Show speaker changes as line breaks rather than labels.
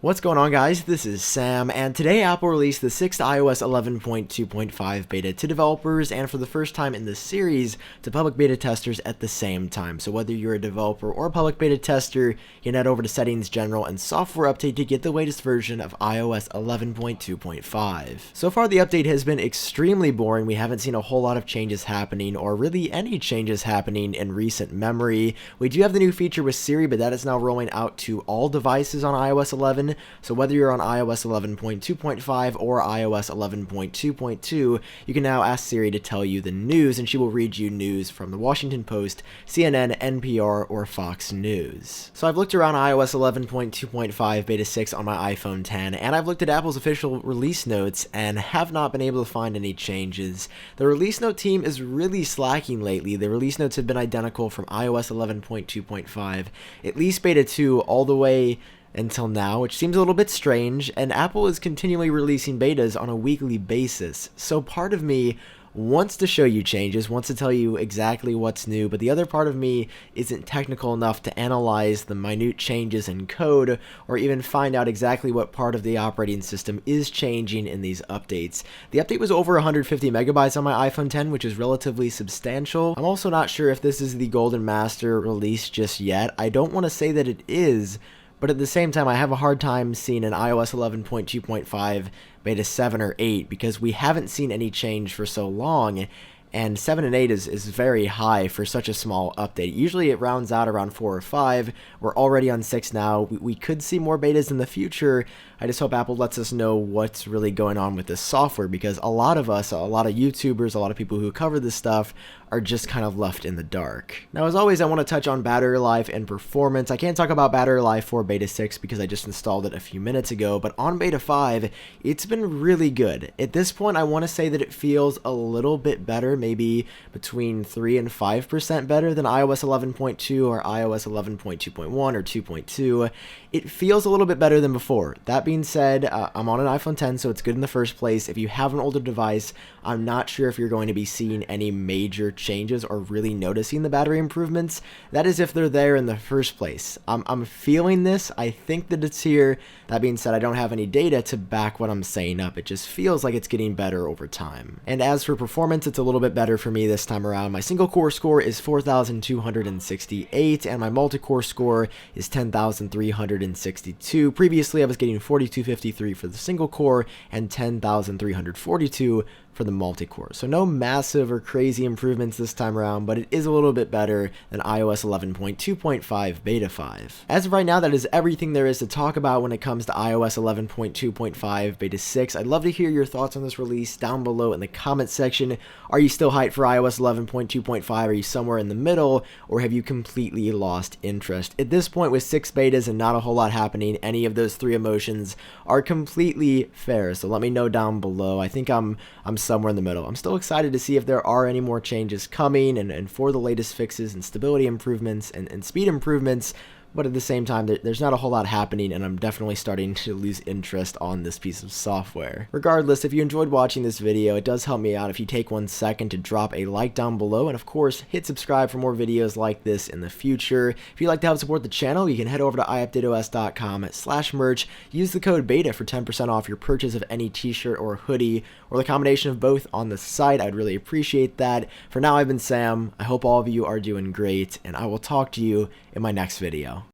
What's going on, guys? This is Sam, and today Apple released the 6th iOS 11.2.5 beta to developers and for the first time in the series to public beta testers at the same time. So whether you're a developer or a public beta tester, you can head over to Settings, General, and Software Update to get the latest version of iOS 11.2.5. So far, the update has been extremely boring. We haven't seen a whole lot of changes happening, or really any changes happening in recent memory. We do have the new feature with Siri, but that is now rolling out to all devices on iOS 11. So whether you're on iOS 11.2.5 or iOS 11.2.2, you can now ask Siri to tell you the news, and she will read you news from the Washington Post, CNN, NPR, or Fox News. So I've looked around iOS 11.2.5 Beta 6 on my iPhone 10, and I've looked at Apple's official release notes and have not been able to find any changes. The release note team is really slacking lately. The release notes have been identical from iOS 11.2.5, at least Beta 2, all the way until now, which seems a little bit strange, and Apple is continually releasing betas on a weekly basis. So part of me wants to show you changes, wants to tell you exactly what's new, but the other part of me isn't technical enough to analyze the minute changes in code or even find out exactly what part of the operating system is changing in these updates. The update was over 150 megabytes on my iPhone 10, which is relatively substantial. I'm also not sure if this is the Golden Master release just yet. I don't want to say that it is, but at the same time, I have a hard time seeing an iOS 11.2.5 beta 7 or 8 because we haven't seen any change for so long, and 7 and 8 is very high for such a small update. Usually it rounds out around 4 or 5. We're already on 6 now. We could see more betas in the future. I just hope Apple lets us know what's really going on with this software, because a lot of us, a lot of YouTubers, a lot of people who cover this stuff are just kind of left in the dark. Now, as always, I want to touch on battery life and performance. I can't talk about battery life for Beta 6 because I just installed it a few minutes ago, but on Beta 5, it's been really good. At this point, I want to say that it feels a little bit better, maybe between 3 and 5% better than iOS 11.2 or iOS 11.2.1 or 2.2. It feels a little bit better than before. That being said, I'm on an iPhone 10, so it's good in the first place. If you have an older device, I'm not sure if you're going to be seeing any major changes or really noticing the battery improvements. That is if they're there in the first place. I'm feeling this. I think that it's here. That being said, I don't have any data to back what I'm saying up. It just feels like it's getting better over time. And as for performance, it's a little bit better for me this time around. My single core score is 4,268, and my multi-core score is 10,362. Previously, I was getting 4,253 for the single core and 10,342 for the multi-core. So no massive or crazy improvements this time around, but it is a little bit better than iOS 11.2.5 Beta 5. As of right now, that is everything there is to talk about when it comes to iOS 11.2.5 Beta 6. I'd love to hear your thoughts on this release down below in the comment section. Are you still hyped for iOS 11.2.5? Are you somewhere in the middle, or have you completely lost interest? At this point, with 6 betas and not a whole lot happening, any of those 3 emotions are completely fair. So let me know down below. I think I'm somewhere in the middle. I'm still excited to see if there are any more changes coming and for the latest fixes and stability improvements and speed improvements. But at the same time, there's not a whole lot happening, and I'm definitely starting to lose interest on this piece of software. Regardless, if you enjoyed watching this video, it does help me out if you take 1 second to drop a like down below, and of course, hit subscribe for more videos like this in the future. If you'd like to help support the channel, you can head over to iupdateos.com/merch, use the code BETA for 10% off your purchase of any t-shirt or hoodie, or the combination of both on the site. I'd really appreciate that. For now, I've been Sam. I hope all of you are doing great, and I will talk to you in my next video.